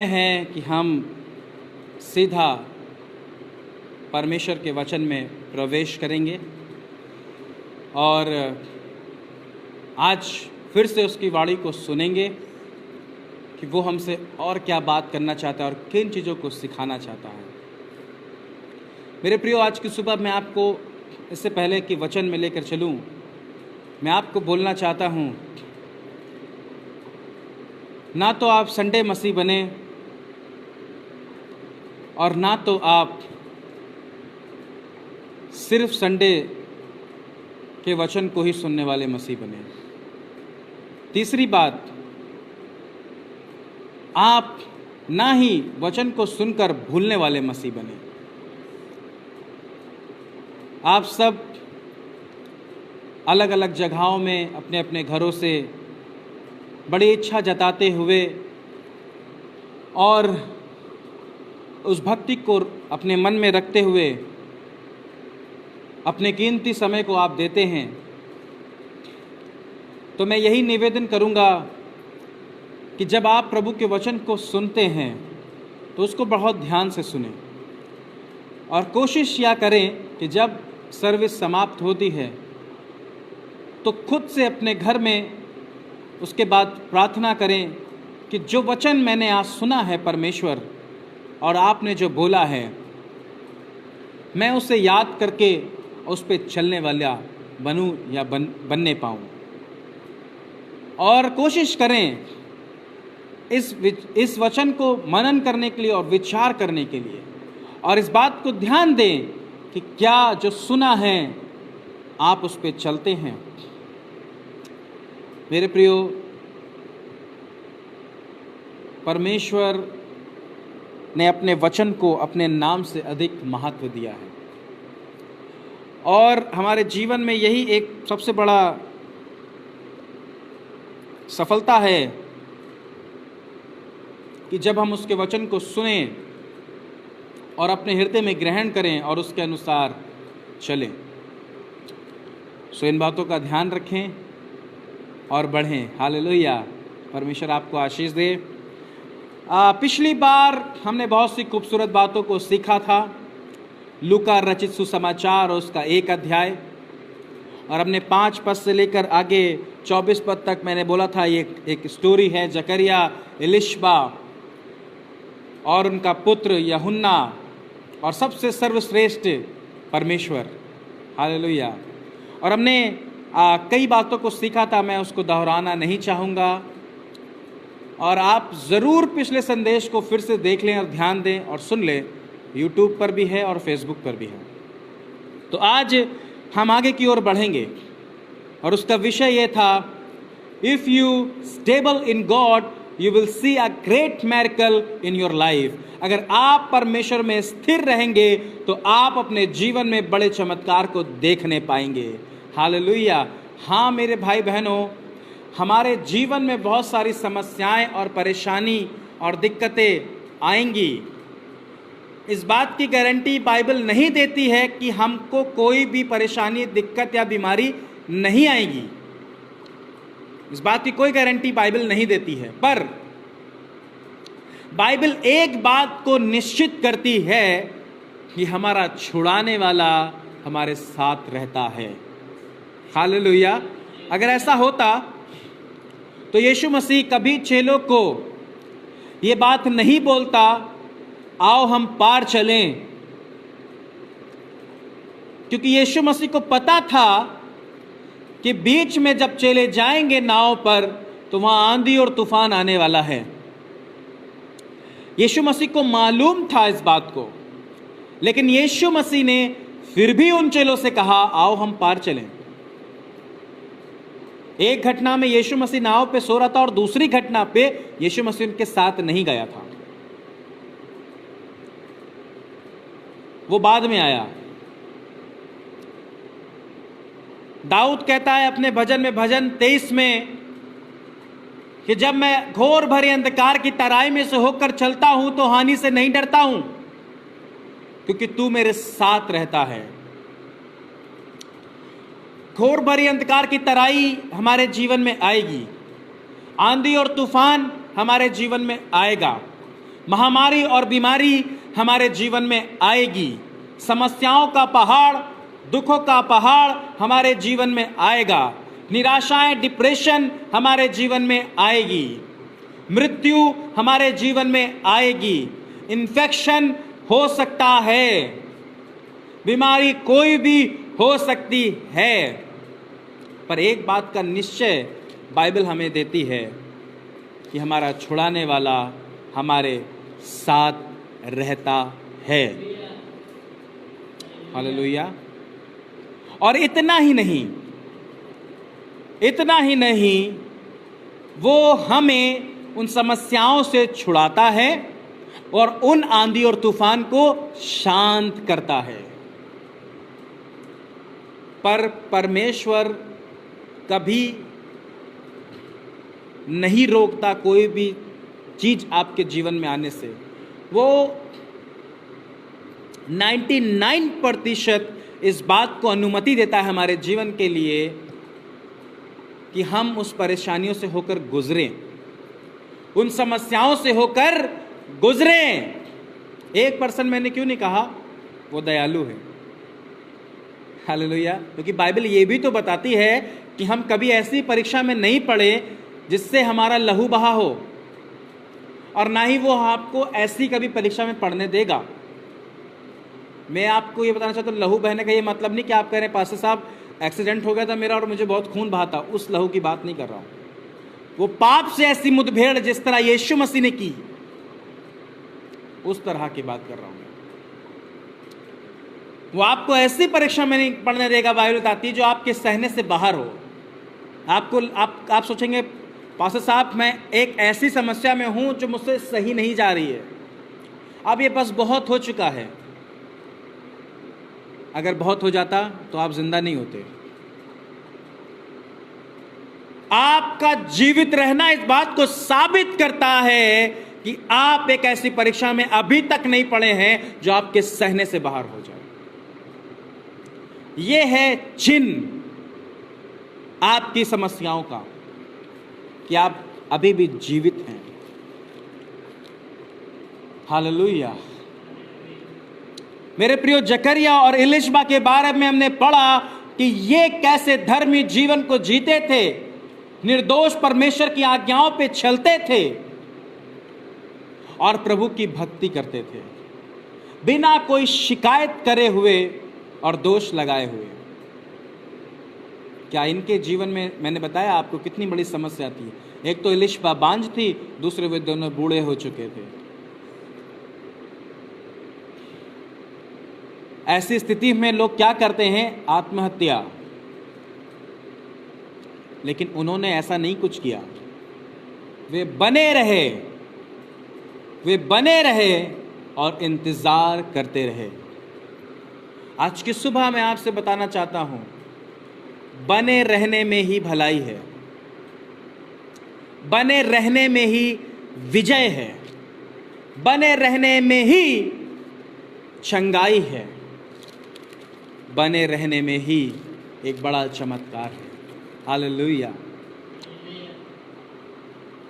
हैं कि हम सीधा परमेश्वर के वचन में प्रवेश करेंगे और आज फिर से उसकी वाणी को सुनेंगे कि वो हमसे और क्या बात करना चाहता है और किन चीज़ों को सिखाना चाहता है। मेरे प्रियो, आज की सुबह मैं आपको इससे पहले कि वचन में लेकर चलूं, मैं आपको बोलना चाहता हूं, ना तो आप संडे मसीह बने और ना तो आप सिर्फ संडे के वचन को ही सुनने वाले मसीह बने। तीसरी बात, आप ना ही वचन को सुनकर भूलने वाले मसीह बने। आप सब अलग अलग जगहों में अपने अपने घरों से बड़ी इच्छा जताते हुए और उस भक्ति को अपने मन में रखते हुए अपने कीमती समय को आप देते हैं। तो मैं यही निवेदन करूंगा कि जब आप प्रभु के वचन को सुनते हैं तो उसको बहुत ध्यान से सुनें और कोशिश या करें कि जब सर्विस समाप्त होती है तो खुद से अपने घर में उसके बाद प्रार्थना करें कि जो वचन मैंने आज सुना है परमेश्वर और आपने जो बोला है, मैं उसे याद करके उस पे चलने वाला बनूं या बनने पाऊं। और कोशिश करें इस वचन को मनन करने के लिए और विचार करने के लिए, और इस बात को ध्यान दें कि क्या जो सुना है आप उस पे चलते हैं। मेरे प्रियो, परमेश्वर ने अपने वचन को अपने नाम से अधिक महत्व दिया है और हमारे जीवन में यही एक सबसे बड़ा सफलता है कि जब हम उसके वचन को सुनें और अपने हृदय में ग्रहण करें और उसके अनुसार चलें। सो इन बातों का ध्यान रखें और बढ़ें। हालेलुया। परमेश्वर आपको आशीष दे। पिछली बार हमने बहुत सी खूबसूरत बातों को सीखा था। लूका रचित सुसमाचार और उसका 1 अध्याय, और हमने 5 पद से लेकर आगे 24 पद तक मैंने बोला था ये एक स्टोरी है जकरिया, एलिशबा और उनका पुत्र यूहन्ना और सबसे सर्वश्रेष्ठ परमेश्वर। हालेलुया। और हमने कई बातों को सीखा था, मैं उसको दोहराना नहीं चाहूँगा और आप ज़रूर पिछले संदेश को फिर से देख लें और ध्यान दें और सुन लें। यूट्यूब पर भी है और फेसबुक पर भी है। तो आज हम आगे की ओर बढ़ेंगे और उसका विषय ये था, if you stable in God you will see a great miracle in your life. अगर आप परमेश्वर में स्थिर रहेंगे तो आप अपने जीवन में बड़े चमत्कार को देखने पाएंगे। हालेलुया। हाँ मेरे भाई बहनों, हमारे जीवन में बहुत सारी समस्याएं और परेशानी और दिक्कतें आएंगी। इस बात की गारंटी बाइबल नहीं देती है कि हमको कोई भी परेशानी, दिक्कत या बीमारी नहीं आएगी। इस बात की कोई गारंटी बाइबल नहीं देती है, पर बाइबल एक बात को निश्चित करती है कि हमारा छुड़ाने वाला हमारे साथ रहता है। हालेलुया। अगर ऐसा होता तो यीशु मसीह कभी चेलों को ये बात नहीं बोलता, आओ हम पार चलें, क्योंकि यीशु मसीह को पता था कि बीच में जब चेले जाएंगे नाव पर तो वहां आंधी और तूफान आने वाला है। यीशु मसीह को मालूम था इस बात को, लेकिन यीशु मसीह ने फिर भी उन चेलों से कहा, आओ हम पार चलें। एक घटना में यीशु मसीह नाव पे सो रहा था और दूसरी घटना पे यीशु मसीह उनके साथ नहीं गया था, वो बाद में आया। दाऊद कहता है अपने भजन में, भजन 23 में, कि जब मैं घोर भरे अंधकार की तराई में से होकर चलता हूं तो हानि से नहीं डरता हूं, क्योंकि तू मेरे साथ रहता है। घोर भरी अंधकार की तराई हमारे जीवन में आएगी, आंधी और तूफान हमारे जीवन में आएगा, महामारी और बीमारी हमारे जीवन में आएगी, समस्याओं का पहाड़, दुखों का पहाड़ हमारे जीवन में आएगा, निराशाएं, डिप्रेशन हमारे जीवन में आएगी, मृत्यु हमारे जीवन में आएगी, इन्फेक्शन हो सकता है, बीमारी कोई भी हो सकती है। पर एक बात का निश्चय बाइबल हमें देती है कि हमारा छुड़ाने वाला हमारे साथ रहता है। हालेलुया। और इतना ही नहीं, वो हमें उन समस्याओं से छुड़ाता है और उन आंधी और तूफान को शांत करता है। पर परमेश्वर कभी नहीं रोकता कोई भी चीज आपके जीवन में आने से। वो 99% इस बात को अनुमति देता है हमारे जीवन के लिए कि हम उस परेशानियों से होकर गुजरें, उन समस्याओं से होकर गुजरें। 1% मैंने क्यों नहीं कहा? वो दयालु है। हालेलुया। क्योंकि बाइबल ये भी तो बताती है कि हम कभी ऐसी परीक्षा में नहीं पड़े जिससे हमारा लहू बहा हो, और ना ही वो आपको ऐसी कभी परीक्षा में पढ़ने देगा। मैं आपको ये बताना चाहता हूँ, लहू बहने का ये मतलब नहीं कि आप कह रहे हैं पास्टर साहब एक्सीडेंट हो गया था मेरा और मुझे बहुत खून बहा था, उस लहू की बात नहीं कर रहा हूँ। वो पाप से ऐसी मुठभेड़ जिस तरह यीशु मसीह ने की, उस तरह की बात कर रहा हूँ। वो आपको ऐसी परीक्षा में नहीं पढ़ने देगा, बाइबल बताती है, जो आपके सहने से बाहर हो। आप सोचेंगे पास्टर साहब मैं एक ऐसी समस्या में हूं जो मुझसे सही नहीं जा रही है, अब ये बस बहुत हो चुका है। अगर बहुत हो जाता तो आप जिंदा नहीं होते। आपका जीवित रहना इस बात को साबित करता है कि आप एक ऐसी परीक्षा में अभी तक नहीं पड़े हैं जो आपके सहने से बाहर हो जाए। यह है चिन्ह आपकी समस्याओं का कि आप अभी भी जीवित हैं। हालेलुया। मेरे प्रियो, जकरिया और इलिशबा के बारे में हमने पढ़ा कि ये कैसे धर्मी जीवन को जीते थे, निर्दोष परमेश्वर की आज्ञाओं पे चलते थे और प्रभु की भक्ति करते थे, बिना कोई शिकायत करे हुए और दोष लगाए हुए। क्या इनके जीवन में, मैंने बताया आपको, कितनी बड़ी समस्या थी। एक तो इलिशबा बांझ थी, दूसरे वे दोनों बूढ़े हो चुके थे। ऐसी स्थिति में लोग क्या करते हैं? आत्महत्या। लेकिन उन्होंने ऐसा नहीं कुछ किया। वे बने रहे और इंतजार करते रहे। आज की सुबह मैं आपसे बताना चाहता हूं, बने रहने में ही भलाई है, बने रहने में ही विजय है, बने रहने में ही चंगाई है, बने रहने में ही एक बड़ा चमत्कार है। हालेलुया।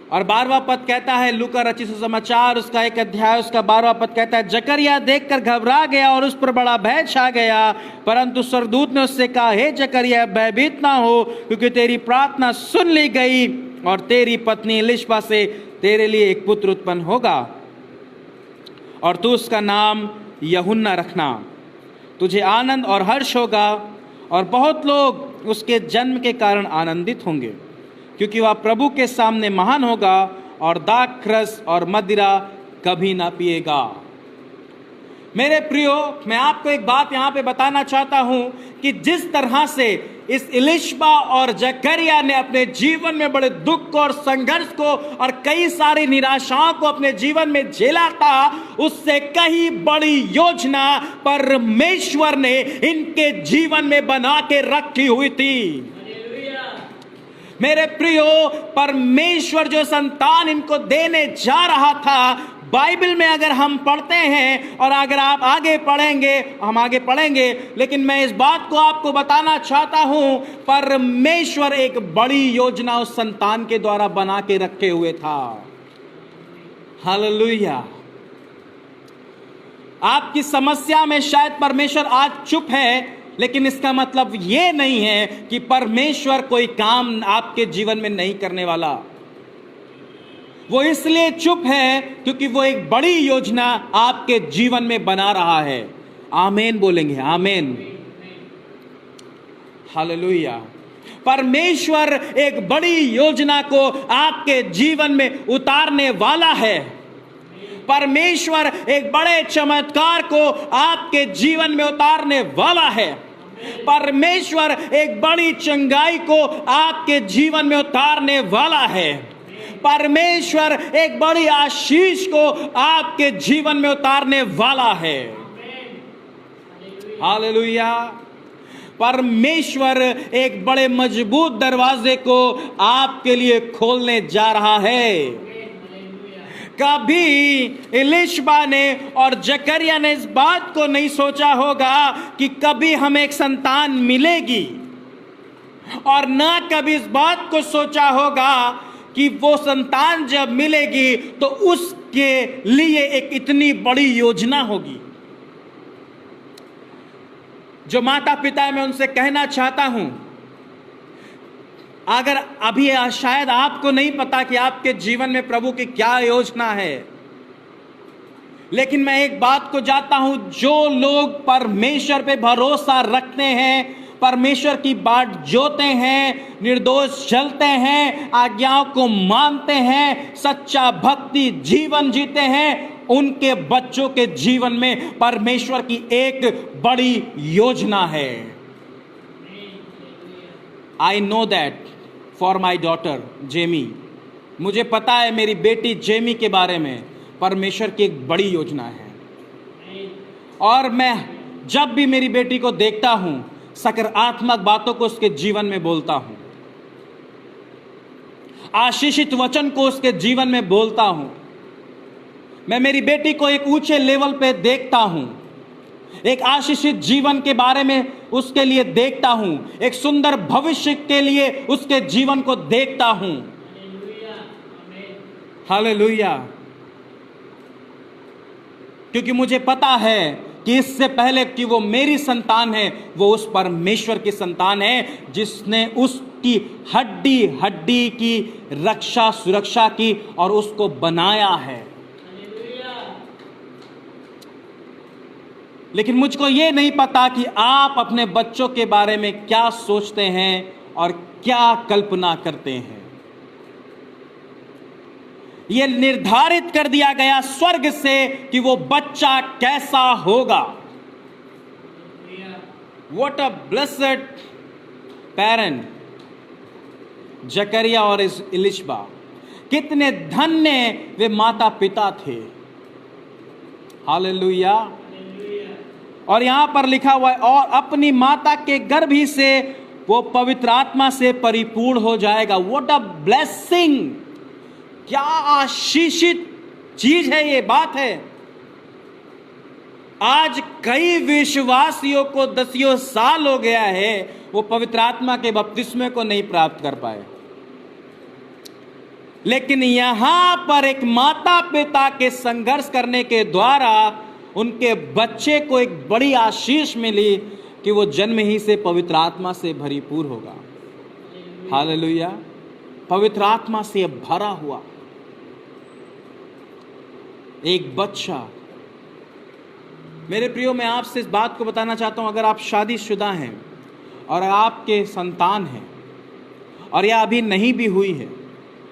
और 12वां पद कहता है, लूका रचित सुसमाचार उसका 1 अध्याय उसका 12वां पद कहता है, जकरिया देखकर घबरा गया और उस पर बड़ा भय छा गया, परंतु स्वर्गदूत ने उससे कहा, हे जकरिया भयभीत ना हो, क्योंकि तेरी प्रार्थना सुन ली गई और तेरी पत्नी इलिशबा से तेरे लिए एक पुत्र उत्पन्न होगा और तू उसका नाम यूहन्ना रखना। तुझे आनंद और हर्ष होगा और बहुत लोग उसके जन्म के कारण आनंदित होंगे, क्योंकि वह प्रभु के सामने महान होगा और दाखरस और मदिरा कभी ना पिएगा। मेरे प्रियो, मैं आपको एक बात यहाँ पे बताना चाहता हूँ कि जिस तरह से इस इलिशबा और जकरिया ने अपने जीवन में बड़े दुख को और संघर्ष को और कई सारी निराशाओं को अपने जीवन में झेला था, उससे कहीं बड़ी योजना परमेश्वर ने इनके जीवन में बना के रखी हुई थी। मेरे प्रियो, परमेश्वर जो संतान इनको देने जा रहा था, बाइबल में अगर हम पढ़ते हैं और अगर आप आगे पढ़ेंगे, हम आगे पढ़ेंगे, लेकिन मैं इस बात को आपको बताना चाहता हूं, परमेश्वर एक बड़ी योजना उस संतान के द्वारा बना के रखे हुए था। हालेलुया। आपकी समस्या में शायद परमेश्वर आज चुप है, लेकिन इसका मतलब यह नहीं है कि परमेश्वर कोई काम आपके जीवन में नहीं करने वाला। वो इसलिए चुप है क्योंकि वो एक बड़ी योजना आपके जीवन में बना रहा है। आमीन बोलेंगे, आमीन, हालेलुया। परमेश्वर एक बड़ी योजना को आपके जीवन में उतारने वाला है। परमेश्वर एक बड़े चमत्कार को आपके जीवन में उतारने वाला है। परमेश्वर एक बड़ी चंगाई को आपके जीवन में उतारने वाला है। परमेश्वर एक बड़ी आशीष को आपके जीवन में उतारने वाला है। हालेलुया। परमेश्वर एक बड़े मजबूत दरवाजे को आपके लिए खोलने जा रहा है। कभी एलिशबा ने और जकरिया ने इस बात को नहीं सोचा होगा कि कभी हमें एक संतान मिलेगी, और ना कभी इस बात को सोचा होगा कि वो संतान जब मिलेगी तो उसके लिए एक इतनी बड़ी योजना होगी। जो माता पिता है, मैं उनसे कहना चाहता हूं, अगर अभी शायद आपको नहीं पता कि आपके जीवन में प्रभु की क्या योजना है, लेकिन मैं एक बात को जानता हूं, जो लोग परमेश्वर पे भरोसा रखते हैं, परमेश्वर की बाट जोते हैं, निर्दोष चलते हैं, आज्ञाओं को मानते हैं, सच्चा भक्ति जीवन जीते हैं, उनके बच्चों के जीवन में परमेश्वर की एक बड़ी योजना है। I know that for my daughter Jamie. मुझे पता है मेरी बेटी जेमी के बारे में परमेश्वर की एक बड़ी योजना है, और मैं जब भी मेरी बेटी को देखता हूं, सकारात्मक बातों को उसके जीवन में बोलता हूं, आशीषित वचन को उसके जीवन में बोलता हूं। मैं मेरी बेटी को एक ऊंचे लेवल पे देखता हूं, एक आशीषित जीवन के बारे में उसके लिए देखता हूं, एक सुंदर भविष्य के लिए उसके जीवन को देखता हूं। हालेलुया। क्योंकि मुझे पता है कि इससे पहले कि वो मेरी संतान है, वो उस परमेश्वर की संतान है जिसने उसकी हड्डी हड्डी की रक्षा सुरक्षा की और उसको बनाया है। लेकिन मुझको ये नहीं पता कि आप अपने बच्चों के बारे में क्या सोचते हैं और क्या कल्पना करते हैं। यह निर्धारित कर दिया गया स्वर्ग से कि वो बच्चा कैसा होगा। What a blessed parent, जकरिया और एलिशबा, कितने धन्य वे माता पिता थे। हालेलुया। और यहां पर लिखा हुआ है, और अपनी माता के गर्भ ही से वो पवित्र आत्मा से परिपूर्ण हो जाएगा। What a blessing, क्या आशीषित चीज है ये बात है। आज कई विश्वासियों को 10 साल हो गया है, वो पवित्र आत्मा के बपतिस्मे को नहीं प्राप्त कर पाए, लेकिन यहां पर एक माता पिता के संघर्ष करने के द्वारा उनके बच्चे को एक बड़ी आशीष मिली कि वो जन्म ही से पवित्र आत्मा से भरपूर होगा। हालेलुया। पवित्र आत्मा से भरा हुआ एक बच्चा। मेरे प्रियो, मैं आपसे इस बात को बताना चाहता हूं, अगर आप शादीशुदा हैं और आपके संतान हैं और या अभी नहीं भी हुई है,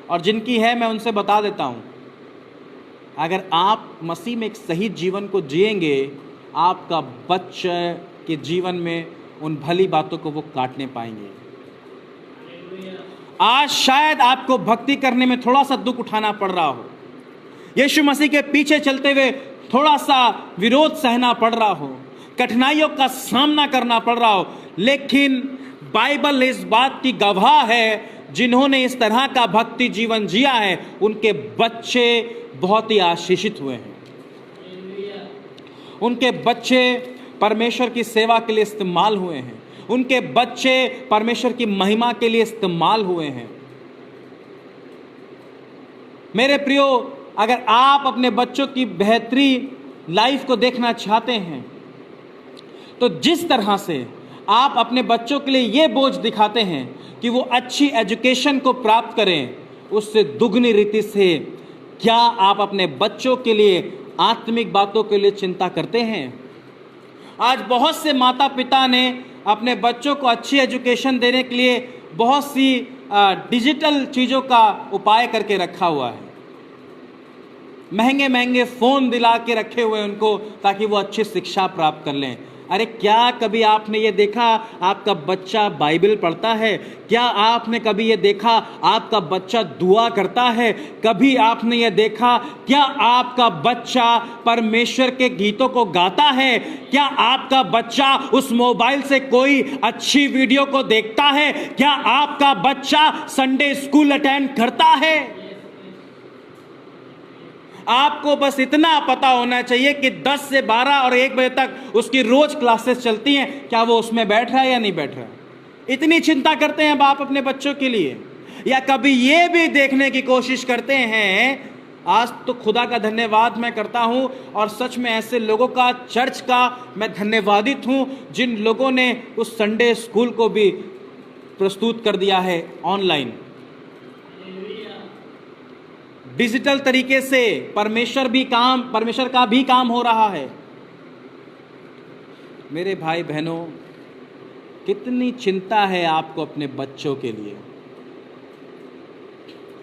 और जिनकी है मैं उनसे बता देता हूं, अगर आप मसीह में एक सही जीवन को जिएंगे, आपका बच्चे के जीवन में उन भली बातों को वो काटने पाएंगे। आज शायद आपको भक्ति करने में थोड़ा सा दुख उठाना पड़ रहा हो, यीशु मसीह के पीछे चलते हुए थोड़ा सा विरोध सहना पड़ रहा हो, कठिनाइयों का सामना करना पड़ रहा हो, लेकिन बाइबल इस बात की गवाह है, जिन्होंने इस तरह का भक्ति जीवन जिया है, उनके बच्चे बहुत ही आशीषित हुए हैं। उनके बच्चे परमेश्वर की सेवा के लिए इस्तेमाल हुए हैं, उनके बच्चे परमेश्वर की महिमा के लिए इस्तेमाल हुए हैं। मेरे प्रियो, अगर आप अपने बच्चों की बेहतरी लाइफ को देखना चाहते हैं, तो जिस तरह से आप अपने बच्चों के लिए ये बोझ दिखाते हैं कि वो अच्छी एजुकेशन को प्राप्त करें, उससे दुगनी रीति से क्या आप अपने बच्चों के लिए आत्मिक बातों के लिए चिंता करते हैं? आज बहुत से माता पिता ने अपने बच्चों को अच्छी एजुकेशन देने के लिए बहुत सी डिजिटल चीज़ों का उपाय करके रखा हुआ है। महंगे महंगे फ़ोन दिला के रखे हुए हैं उनको, ताकि वो अच्छी शिक्षा प्राप्त कर लें। अरे क्या कभी आपने ये देखा आपका बच्चा बाइबल पढ़ता है? क्या आपने कभी ये देखा आपका बच्चा दुआ करता है? कभी आपने ये देखा क्या आपका बच्चा परमेश्वर के गीतों को गाता है? क्या आपका बच्चा उस मोबाइल से कोई अच्छी वीडियो को देखता है? क्या आपका बच्चा संडे स्कूल अटेंड करता है? आपको बस इतना पता होना चाहिए कि 10 से 12 और 1 बजे तक उसकी रोज क्लासेस चलती हैं, क्या वो उसमें बैठ रहा है या नहीं बैठ रहा है। इतनी चिंता करते हैं बाप अपने बच्चों के लिए? या कभी ये भी देखने की कोशिश करते हैं? आज तो खुदा का धन्यवाद मैं करता हूं, और सच में ऐसे लोगों का, चर्च का मैं धन्यवादित हूं जिन लोगों ने उस संडे स्कूल को भी प्रस्तुत कर दिया है ऑनलाइन, डिजिटल तरीके से। परमेश्वर का भी काम हो रहा है। मेरे भाई बहनों, कितनी चिंता है आपको अपने बच्चों के लिए।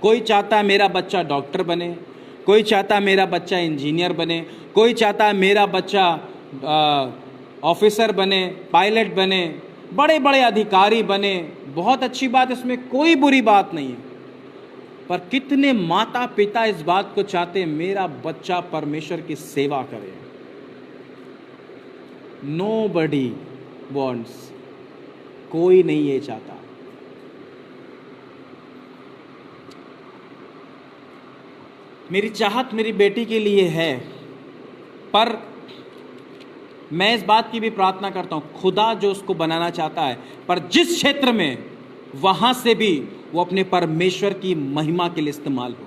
कोई चाहता है मेरा बच्चा डॉक्टर बने, कोई चाहता है मेरा बच्चा इंजीनियर बने, कोई चाहता है मेरा बच्चा ऑफिसर बने, पायलट बने, बड़े बड़े अधिकारी बने। बहुत अच्छी बात, इसमें कोई बुरी बात नहीं है। पर कितने माता पिता इस बात को चाहते हैं मेरा बच्चा परमेश्वर की सेवा करे। Nobody wants, कोई नहीं ये चाहता। मेरी चाहत मेरी बेटी के लिए है, पर मैं इस बात की भी प्रार्थना करता हूं खुदा जो उसको बनाना चाहता है, पर जिस क्षेत्र में, वहां से भी वो अपने परमेश्वर की महिमा के लिए इस्तेमाल हो।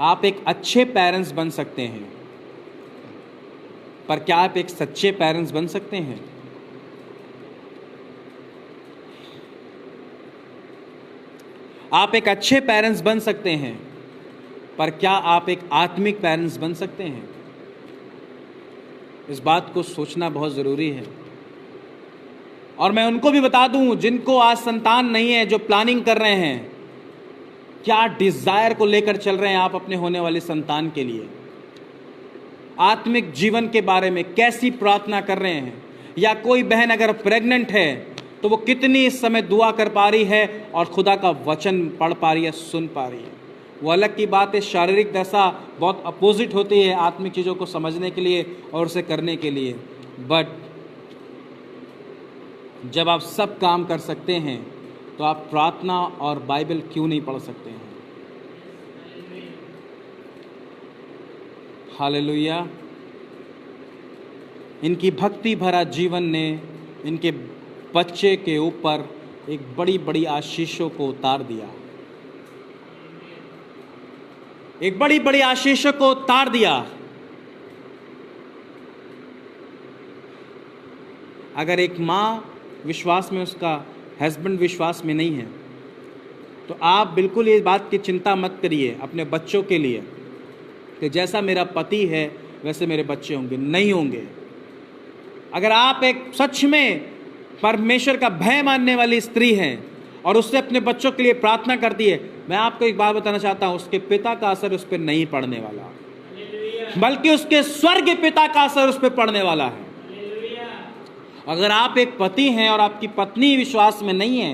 आप एक अच्छे पेरेंट्स बन सकते हैं, पर क्या आप एक सच्चे पेरेंट्स बन सकते हैं? आप एक अच्छे पेरेंट्स बन सकते हैं, पर क्या आप एक आत्मिक पेरेंट्स बन सकते हैं? इस बात को सोचना बहुत ज़रूरी है। और मैं उनको भी बता दूं जिनको आज संतान नहीं है, जो प्लानिंग कर रहे हैं, क्या डिज़ायर को लेकर चल रहे हैं आप अपने होने वाले संतान के लिए? आत्मिक जीवन के बारे में कैसी प्रार्थना कर रहे हैं? या कोई बहन अगर प्रेग्नेंट है तो वो कितनी इस समय दुआ कर पा रही है और खुदा का वचन पढ़ पा रही है, सुन पा रही है? वो अलग की बात है। शारीरिक दशा बहुत अपोजिट होती है आत्मिक चीज़ों को समझने के लिए और उसे करने के लिए। बट जब आप सब काम कर सकते हैं तो आप प्रार्थना और बाइबल क्यों नहीं पढ़ सकते हैं? हालेलुया। इनकी भक्ति भरा जीवन ने इनके बच्चे के ऊपर एक बड़ी बड़ी आशीषों को उतार दिया, एक बड़ी बड़ी आशीषों को उतार दिया। अगर एक माँ विश्वास में, उसका हस्बैंड विश्वास में नहीं है, तो आप बिल्कुल ये बात की चिंता मत करिए अपने बच्चों के लिए कि जैसा मेरा पति है वैसे मेरे बच्चे होंगे। नहीं होंगे। अगर आप एक सच में परमेश्वर का भय मानने वाली स्त्री हैं और उससे अपने बच्चों के लिए प्रार्थना करती है, मैं आपको एक बात बताना चाहता हूं, उसके पिता का असर उस पर नहीं पड़ने वाला, बल्कि उसके स्वर्ग पिता का असर उस पर पड़ने वाला है। अगर आप एक पति हैं और आपकी पत्नी विश्वास में नहीं है,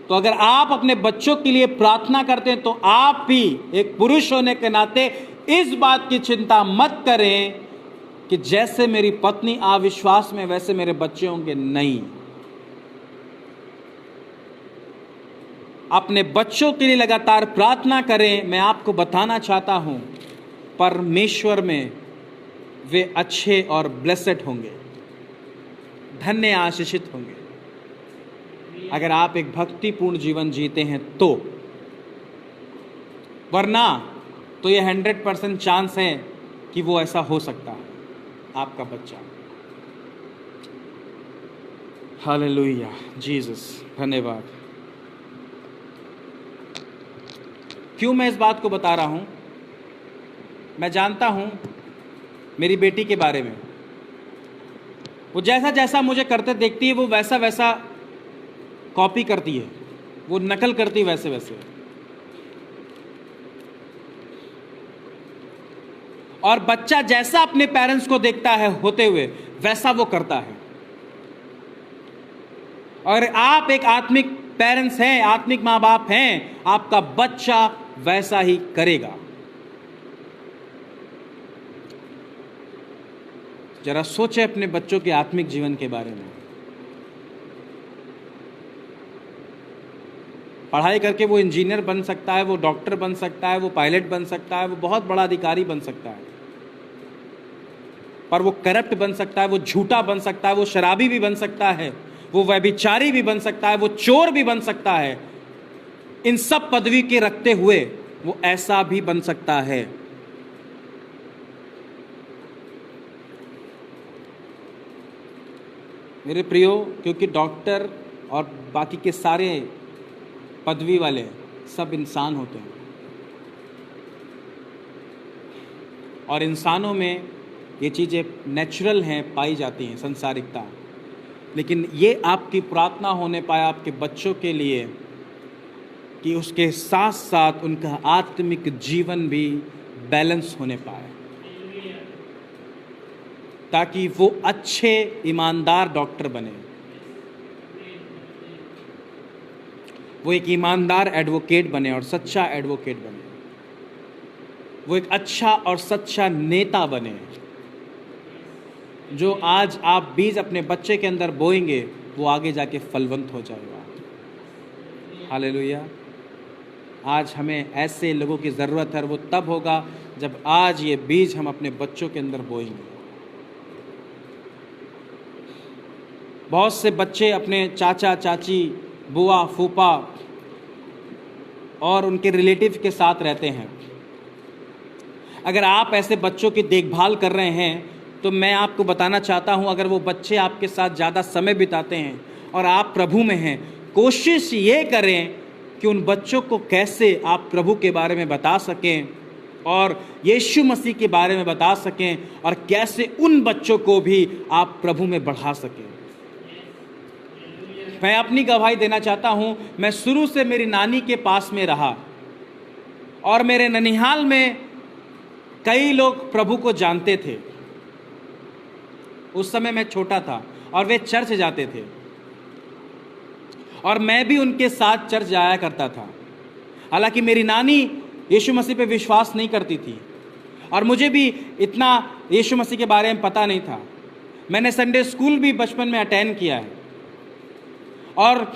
तो अगर आप अपने बच्चों के लिए प्रार्थना करते हैं, तो आप भी एक पुरुष होने के नाते इस बात की चिंता मत करें कि जैसे मेरी पत्नी अविश्वास में वैसे मेरे बच्चे होंगे। नहीं, अपने बच्चों के लिए लगातार प्रार्थना करें। मैं आपको बताना चाहता हूं, परमेश्वर में वे अच्छे और ब्लेसेड होंगे, धन्य आशीषित होंगे। अगर आप एक भक्तिपूर्ण जीवन जीते हैं तो, वरना तो ये 100% चांस है कि वो ऐसा हो सकता है आपका बच्चा। हालेलुया, जीसस, धन्यवाद। क्यों मैं इस बात को बता रहा हूँ? मैं जानता हूँ मेरी बेटी के बारे में, वो जैसा जैसा मुझे करते देखती है वो वैसा वैसा कॉपी करती है, वो नकल करती है वैसे वैसे। और बच्चा जैसा अपने पेरेंट्स को देखता है होते हुए वैसा वो करता है। और आप एक आत्मिक पेरेंट्स हैं, आत्मिक माँ बाप हैं, आपका बच्चा वैसा ही करेगा। जरा सोचें अपने बच्चों के आत्मिक जीवन के बारे में। पढ़ाई करके वो इंजीनियर बन सकता है, वो डॉक्टर बन सकता है, वो पायलट बन सकता है, वो बहुत बड़ा अधिकारी बन सकता है, पर वो करप्ट बन सकता है, वो झूठा बन सकता है, वो शराबी भी बन सकता है, वो व्यभिचारी भी बन सकता है, वो चोर भी बन सकता है। इन सब पदवी के रखते हुए वो ऐसा भी बन सकता है। मेरे प्रियो, क्योंकि डॉक्टर और बाकी के सारे पदवी वाले सब इंसान होते हैं, और इंसानों में ये चीज़ें नेचुरल हैं, पाई जाती हैं, संसारिकता। लेकिन ये आपकी प्रार्थना होने पाए आपके बच्चों के लिए कि उसके साथ साथ उनका आत्मिक जीवन भी बैलेंस होने पाए, ताकि वो अच्छे ईमानदार डॉक्टर बने, वो एक ईमानदार एडवोकेट बने और सच्चा एडवोकेट बने, वो एक अच्छा और सच्चा नेता बने। जो आज आप बीज अपने बच्चे के अंदर बोएंगे वो आगे जाके फलवंत हो जाएगा। हालेलुया। आज हमें ऐसे लोगों की ज़रूरत है, और वो तब होगा जब आज ये बीज हम अपने बच्चों के अंदर बोएंगे। बहुत से बच्चे अपने चाचा चाची, बुआ फूफा और उनके रिलेटिव के साथ रहते हैं। अगर आप ऐसे बच्चों की देखभाल कर रहे हैं तो मैं आपको बताना चाहता हूं, अगर वो बच्चे आपके साथ ज़्यादा समय बिताते हैं और आप प्रभु में हैं, कोशिश ये करें कि उन बच्चों को कैसे आप प्रभु के बारे में बता सकें और यीशु मसीह के बारे में बता सकें, और कैसे उन बच्चों को भी आप प्रभु में बढ़ा सकें। मैं अपनी गवाही देना चाहता हूं, मैं शुरू से मेरी नानी के पास में रहा, और मेरे ननिहाल में कई लोग प्रभु को जानते थे। उस समय मैं छोटा था और वे चर्च जाते थे, और मैं भी उनके साथ चर्च जाया करता था। हालांकि मेरी नानी यीशु मसीह पे विश्वास नहीं करती थी, और मुझे भी इतना यीशु मसीह के बारे में पता नहीं था। मैंने संडे स्कूल भी बचपन में अटेंड किया है, और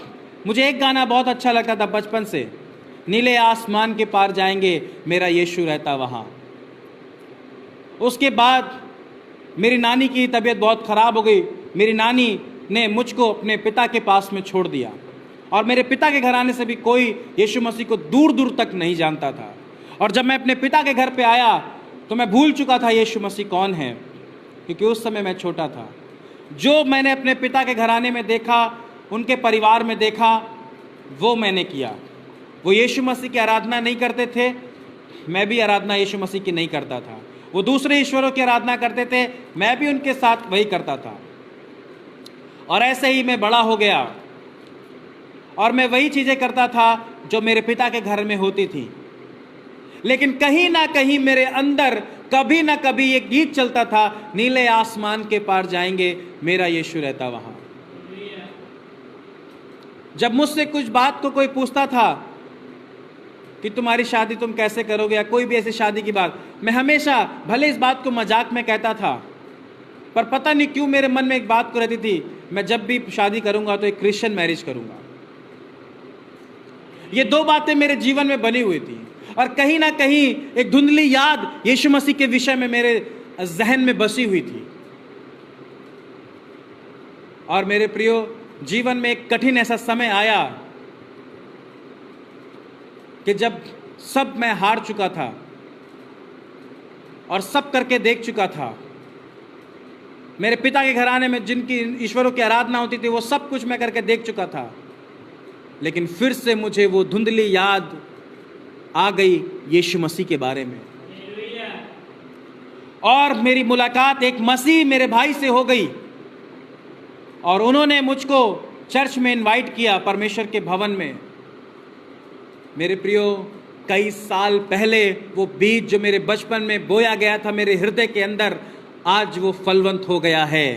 मुझे एक गाना बहुत अच्छा लगता था बचपन से, नीले आसमान के पार जाएंगे, मेरा यीशु रहता वहाँ। उसके बाद मेरी नानी की तबीयत बहुत ख़राब हो गई। मेरी नानी ने मुझको अपने पिता के पास में छोड़ दिया, और मेरे पिता के घराने से भी कोई यीशु मसीह को दूर दूर तक नहीं जानता था। और जब मैं अपने पिता के घर पे आया तो मैं भूल चुका था यीशु मसीह कौन है, क्योंकि उस समय मैं छोटा था। जो मैंने अपने पिता के घराने में देखा, उनके परिवार में देखा, वो मैंने किया। वो यीशु मसीह की आराधना नहीं करते थे, मैं भी आराधना यीशु मसीह की नहीं करता था। वो दूसरे ईश्वरों की आराधना करते थे, मैं भी उनके साथ वही करता था। और ऐसे ही मैं बड़ा हो गया, और मैं वही चीज़ें करता था जो मेरे पिता के घर में होती थी। लेकिन कहीं ना कहीं मेरे अंदर कभी ना कभी एक गीत चलता था, नीले आसमान के पार जाएंगे, मेरा यीशु रहता वहाँ। जब मुझसे कुछ बात को कोई पूछता था कि तुम्हारी शादी तुम कैसे करोगे, या कोई भी ऐसी शादी की बात, मैं हमेशा भले इस बात को मजाक में कहता था, पर पता नहीं क्यों मेरे मन में एक बात को रहती थी, मैं जब भी शादी करूंगा तो एक क्रिश्चियन मैरिज करूंगा। ये दो बातें मेरे जीवन में बनी हुई थी, और कहीं ना कहीं एक धुंधली याद यीशु मसीह के विषय में मेरे जहन में बसी हुई थी। और मेरे प्रियो, जीवन में एक कठिन ऐसा समय आया कि जब सब मैं हार चुका था और सब करके देख चुका था। मेरे पिता के घराने में जिनकी ईश्वरों की आराधना होती थी वो सब कुछ मैं करके देख चुका था, लेकिन फिर से मुझे वो धुंधली याद आ गई यीशु मसीह के बारे में, और मेरी मुलाकात एक मसीह मेरे भाई से हो गई और उन्होंने मुझको चर्च में इनवाइट किया, परमेश्वर के भवन में। मेरे प्रियो, कई साल पहले वो बीज जो मेरे बचपन में बोया गया था मेरे हृदय के अंदर, आज वो फलवंत हो गया है।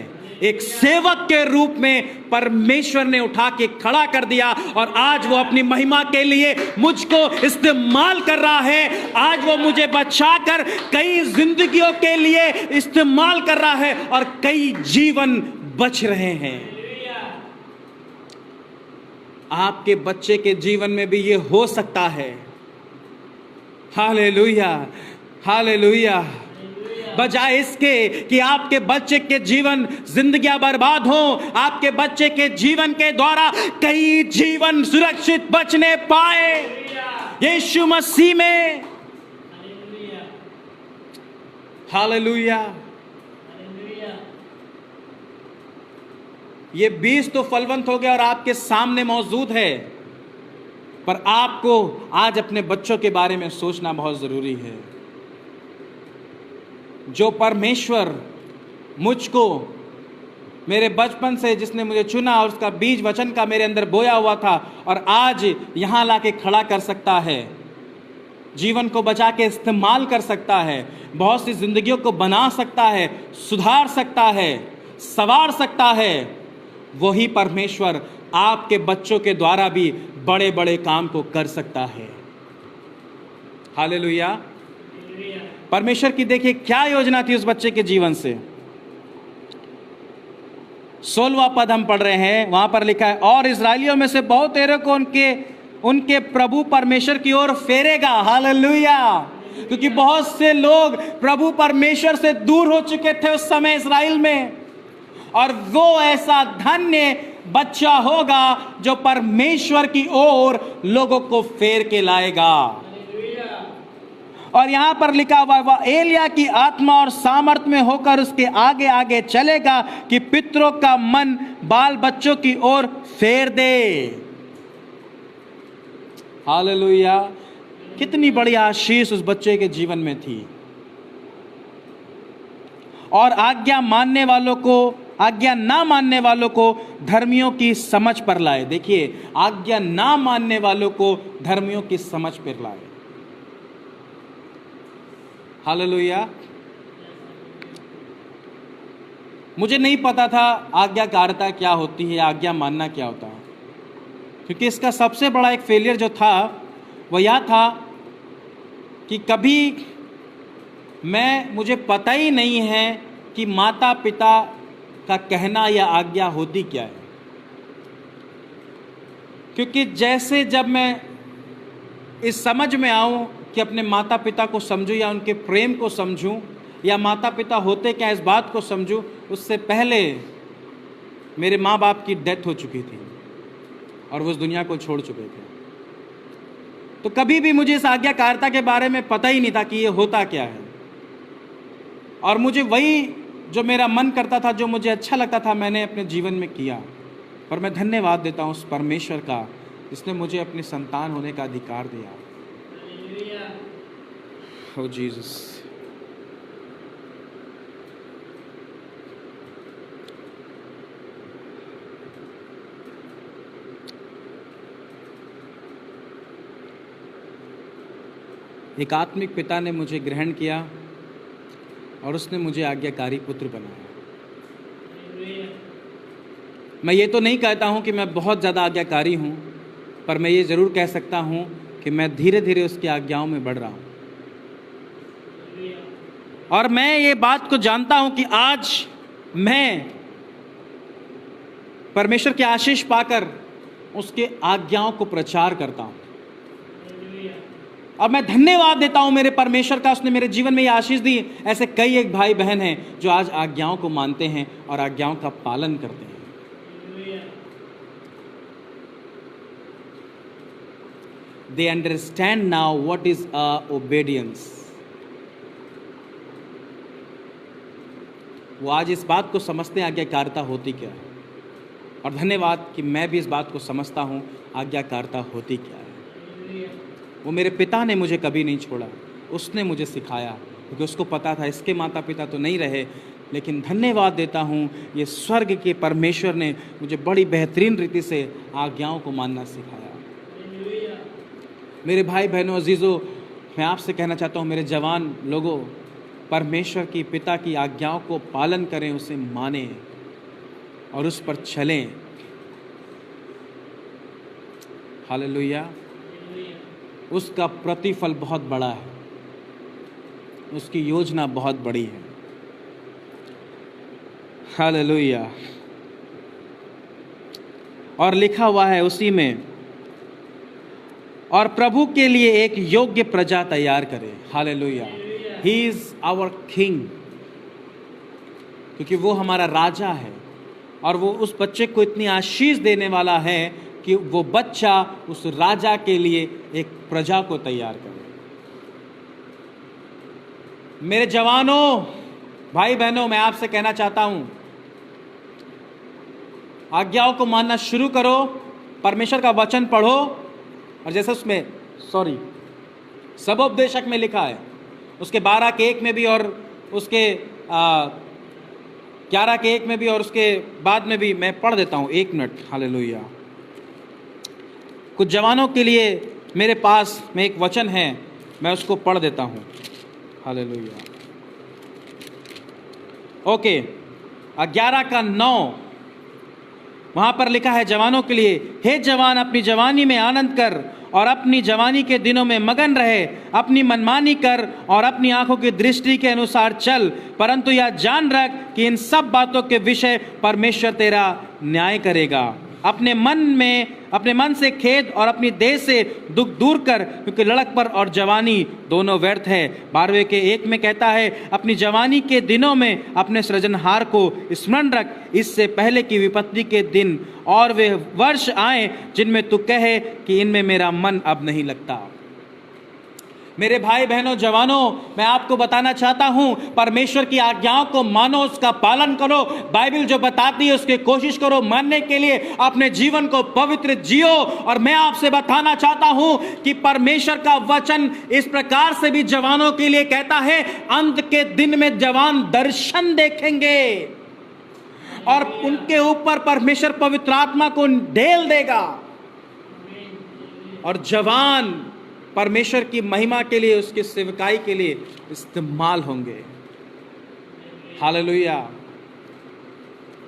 एक सेवक के रूप में परमेश्वर ने उठा के खड़ा कर दिया और आज वो अपनी महिमा के लिए मुझको इस्तेमाल कर रहा है। आज वो मुझे बचाकर कई जिंदगियों के लिए इस्तेमाल कर रहा है और कई जीवन बच रहे हैं। आपके बच्चे के जीवन में भी ये हो सकता है। Hallelujah, hallelujah. बजाय इसके कि आपके बच्चे के जीवन जिंदगियां बर्बाद हो, आपके बच्चे के जीवन के द्वारा कई जीवन सुरक्षित बचने पाए यीशु मसीह में। हालेलुया। ये बीज तो फलवंत हो गया और आपके सामने मौजूद है, पर आपको आज अपने बच्चों के बारे में सोचना बहुत जरूरी है। जो परमेश्वर मुझको मेरे बचपन से जिसने मुझे चुना और उसका बीज वचन का मेरे अंदर बोया हुआ था और आज यहाँ लाके खड़ा कर सकता है, जीवन को बचा के इस्तेमाल कर सकता है, बहुत सी जिंदगियों को बना सकता है, सुधार सकता है, संवार सकता है, वही परमेश्वर आपके बच्चों के द्वारा भी बड़े बड़े काम को कर सकता है। हालेलुया। परमेश्वर की देखिए क्या योजना थी उस बच्चे के जीवन से। 16वां पद हम पढ़ रहे हैं, वहां पर लिखा है, और इस्राएलियों में से बहुत तेरे को उनके प्रभु परमेश्वर की ओर फेरेगा। हालेलुया। क्योंकि बहुत से लोग प्रभु परमेश्वर से दूर हो चुके थे उस समय इस्राएल में, और वो ऐसा धन्य बच्चा होगा जो परमेश्वर की ओर लोगों को फेर के लाएगा। और यहां पर लिखा हुआ है, वह एलिया की आत्मा और सामर्थ में होकर उसके आगे आगे चलेगा कि पितरों का मन बाल बच्चों की ओर फेर दे। हालेलुया। कितनी बड़ी आशीष उस बच्चे के जीवन में थी। और आज्ञा ना मानने वालों को धर्मियों की समझ पर लाए। देखिए, आज्ञा ना मानने वालों को धर्मियों की समझ पर लाए। हालेलुया। मुझे नहीं पता था आज्ञाकारिता क्या होती है, आज्ञा मानना क्या होता है, क्योंकि इसका सबसे बड़ा एक फेलियर जो था वो यह था कि कभी मुझे पता ही नहीं है कि माता पिता का कहना या आज्ञा होती क्या है। क्योंकि जैसे जब मैं इस समझ में आऊं कि अपने माता पिता को समझूं या उनके प्रेम को समझूं या माता पिता होते क्या इस बात को समझूं, उससे पहले मेरे माँ बाप की डेथ हो चुकी थी और वो इस दुनिया को छोड़ चुके थे। तो कभी भी मुझे इस आज्ञाकारिता के बारे में पता ही नहीं था कि ये होता क्या है, और मुझे वही जो मेरा मन करता था, जो मुझे अच्छा लगता था, मैंने अपने जीवन में किया। पर मैं धन्यवाद देता हूँ उस परमेश्वर का जिसने मुझे अपनी संतान होने का अधिकार दिया। Oh Jesus. एक आत्मिक पिता ने मुझे ग्रहण किया और उसने मुझे आज्ञाकारी पुत्र बनाया। मैं ये तो नहीं कहता हूँ कि मैं बहुत ज़्यादा आज्ञाकारी हूँ, पर मैं ये ज़रूर कह सकता हूँ कि मैं धीरे धीरे उसकी आज्ञाओं में बढ़ रहा हूँ। और मैं ये बात को जानता हूँ कि आज मैं परमेश्वर की आशीष पाकर उसके आज्ञाओं को प्रचार करता हूँ। और मैं धन्यवाद देता हूँ मेरे परमेश्वर का, उसने मेरे जीवन में ये आशीष दी। ऐसे कई एक भाई बहन हैं जो आज आज्ञाओं को मानते हैं और आज्ञाओं का पालन करते हैं। they understand now what is obedience. वो आज इस बात को समझते हैं आज्ञाकारिता होती क्या है, और धन्यवाद कि मैं भी इस बात को समझता हूँ आज्ञाकारिता होती क्या है। वो मेरे पिता ने मुझे कभी नहीं छोड़ा, उसने मुझे सिखाया, क्योंकि उसको पता था इसके माता पिता तो नहीं रहे, लेकिन धन्यवाद देता हूँ ये स्वर्ग के परमेश्वर ने मुझे बड़ी बेहतरीन रीति से आज्ञाओं को मानना सिखाया। मेरे भाई बहनों अजीज़ों, मैं आपसे कहना चाहता हूँ, मेरे जवान लोगों, परमेश्वर की पिता की आज्ञाओं को पालन करें, उसे मानें और उस पर चलें। हालेलुया। उसका प्रतिफल बहुत बड़ा है, उसकी योजना बहुत बड़ी है। हालेलुया। और लिखा हुआ है उसी में, और प्रभु के लिए एक योग्य प्रजा तैयार करें। Hallelujah. He is our king, क्योंकि वो हमारा राजा है, और वो उस बच्चे को इतनी आशीष देने वाला है कि वो बच्चा उस राजा के लिए एक प्रजा को तैयार करे। मेरे जवानों, भाई बहनों, मैं आपसे कहना चाहता हूं, आज्ञाओं को मानना शुरू करो, परमेश्वर का वचन पढ़ो, और जैसे उसमें सबोपदेशक में लिखा है, उसके 12 के 1 में भी और उसके 11 के 1 में भी और उसके बाद में भी, मैं पढ़ देता हूँ 1 मिनट। हालेलुया। कुछ जवानों के लिए मेरे पास में एक वचन है, मैं उसको पढ़ देता हूँ। हालेलुया। ओके, 11 का 9 वहाँ पर लिखा है जवानों के लिए, हे जवान, अपनी जवानी में आनंद कर और अपनी जवानी के दिनों में मगन रहे, अपनी मनमानी कर और अपनी आंखों की दृष्टि के अनुसार चल, परंतु यह जान रख कि इन सब बातों के विषय परमेश्वर तेरा न्याय करेगा। अपने मन से खेद और अपनी देह से दुख दूर कर, क्योंकि लड़कपन और जवानी दोनों व्यर्थ है। 12वें के 1 में कहता है, अपनी जवानी के दिनों में अपने सृजनहार को स्मरण रख, इससे पहले कि विपत्ति के दिन और वे वर्ष आए जिनमें तू कहे कि इनमें मेरा मन अब नहीं लगता। मेरे भाई बहनों जवानों, मैं आपको बताना चाहता हूं, परमेश्वर की आज्ञाओं को मानो, उसका पालन करो। बाइबल जो बताती है उसकी कोशिश करो मानने के लिए, अपने जीवन को पवित्र जियो। और मैं आपसे बताना चाहता हूं कि परमेश्वर का वचन इस प्रकार से भी जवानों के लिए कहता है, अंत के दिन में जवान दर्शन देखेंगे और उनके ऊपर परमेश्वर पवित्र आत्मा को ढेल देगा, और जवान परमेश्वर की महिमा के लिए, उसकी सेवकाई के लिए इस्तेमाल होंगे। हालेलुया।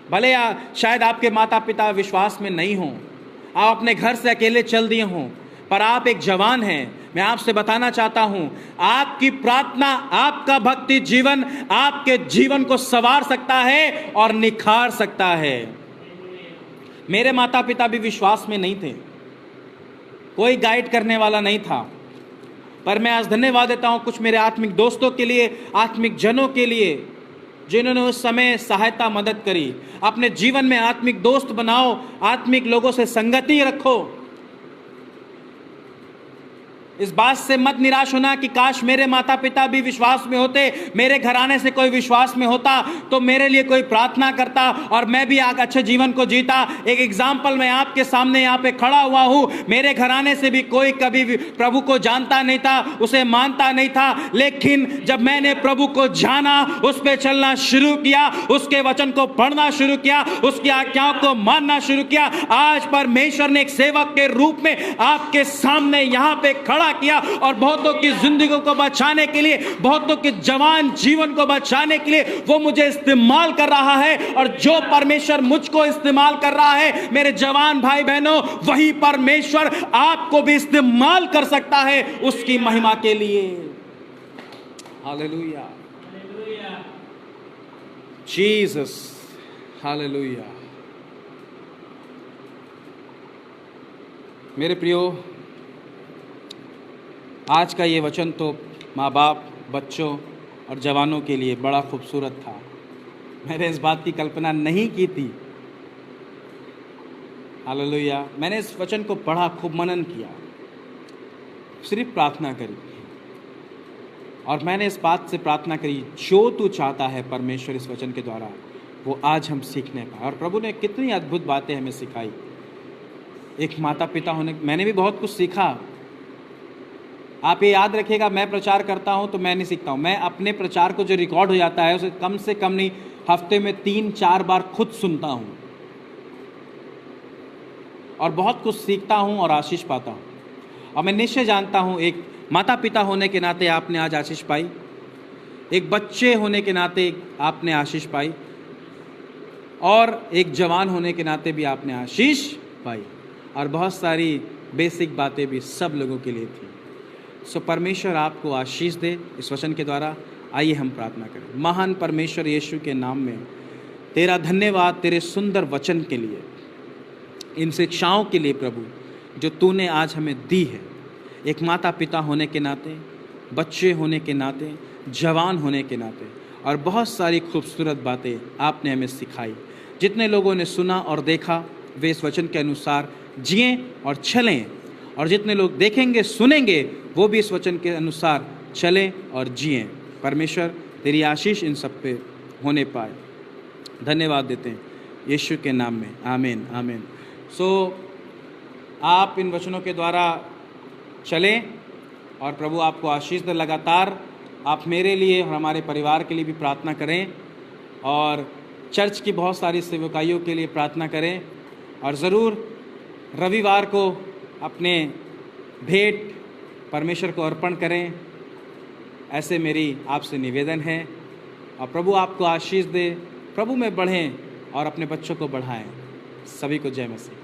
भले शायद आपके माता पिता विश्वास में नहीं हों, आप अपने घर से अकेले चल दिए हों, पर आप एक जवान हैं। मैं आपसे बताना चाहता हूं, आपकी प्रार्थना, आपका भक्ति जीवन आपके जीवन को संवार सकता है और निखार सकता है। मेरे माता पिता भी विश्वास में नहीं थे, कोई गाइड करने वाला नहीं था, पर मैं आज धन्यवाद देता हूं कुछ मेरे आत्मिक दोस्तों के लिए, आत्मिक जनों के लिए, जिन्होंने उस समय सहायता मदद करी। अपने जीवन में आत्मिक दोस्त बनाओ, आत्मिक लोगों से संगति रखो। इस बात से मत निराश होना कि काश मेरे माता पिता भी विश्वास में होते, मेरे घराने से कोई विश्वास में होता तो मेरे लिए कोई प्रार्थना करता और मैं भी एक अच्छे जीवन को जीता। एक एग्जाम्पल मैं आपके सामने यहाँ पे खड़ा हुआ हूँ। मेरे घराने से भी कोई कभी भी प्रभु को जानता नहीं था, उसे मानता नहीं था, लेकिन जब मैंने प्रभु को जाना, उस पर चलना शुरू किया, उसके वचन को पढ़ना शुरू किया, उसकी आज्ञाओं को मानना शुरू किया, आज परमेश्वर ने एक सेवक के रूप में आपके सामने यहाँ पे खड़ा किया और बहुतों की जिंदगी को बचाने के लिए, बहुतों के जवान जीवन को बचाने के लिए वो मुझे इस्तेमाल कर रहा है। और जो परमेश्वर मुझको इस्तेमाल कर रहा है, मेरे जवान भाई बहनों, वही परमेश्वर आपको भी इस्तेमाल कर सकता है उसकी महिमा के लिए। Hallelujah, Jesus, hallelujah. मेरे प्रियो, आज का ये वचन तो माँ बाप, बच्चों और जवानों के लिए बड़ा खूबसूरत था। मैंने इस बात की कल्पना नहीं की थी। हालेलुया। मैंने इस वचन को पढ़ा, खूब मनन किया, सिर्फ प्रार्थना करी और मैंने इस बात से प्रार्थना करी, जो तू चाहता है परमेश्वर इस वचन के द्वारा वो आज हम सीखने पाए। और प्रभु ने कितनी अद्भुत बातें हमें सिखाई। एक माता पिता होने, मैंने भी बहुत कुछ सीखा। आप ये याद रखिएगा, मैं प्रचार करता हूँ तो मैं नहीं सीखता हूँ, मैं अपने प्रचार को जो रिकॉर्ड हो जाता है उसे कम से कम नहीं हफ्ते में 3-4 बार खुद सुनता हूँ और बहुत कुछ सीखता हूँ और आशीष पाता हूँ। और मैं निश्चय जानता हूँ एक माता पिता होने के नाते आपने आज आशीष पाई, एक बच्चे होने के नाते आपने आशीष पाई और एक जवान होने के नाते भी आपने आशीष पाई और बहुत सारी बेसिक बातें भी सब लोगों के लिए थी। सो परमेश्वर आपको आशीष दे इस वचन के द्वारा। आइए हम प्रार्थना करें। महान परमेश्वर यीशु के नाम में तेरा धन्यवाद तेरे सुंदर वचन के लिए, इन शिक्षाओं के लिए प्रभु जो तूने आज हमें दी है। एक माता पिता होने के नाते, बच्चे होने के नाते, जवान होने के नाते और बहुत सारी खूबसूरत बातें आपने हमें सिखाई। जितने लोगों ने सुना और देखा वे इस वचन के अनुसार जिएं और चलें, और जितने लोग देखेंगे सुनेंगे वो भी इस वचन के अनुसार चलें और जिएं। परमेश्वर तेरी आशीष इन सब पे होने पाए। धन्यवाद देते हैं यीशु के नाम में, आमीन आमीन। सो आप इन वचनों के द्वारा चलें और प्रभु आपको आशीष दे। लगातार आप मेरे लिए और हमारे परिवार के लिए भी प्रार्थना करें और चर्च की बहुत सारी सेवकाइयों के लिए प्रार्थना करें और ज़रूर रविवार को अपने भेंट परमेश्वर को अर्पण करें। ऐसे मेरी आपसे निवेदन है और प्रभु आपको आशीष दे, प्रभु में बढ़ें और अपने बच्चों को बढ़ाएं। सभी को जय मसीह।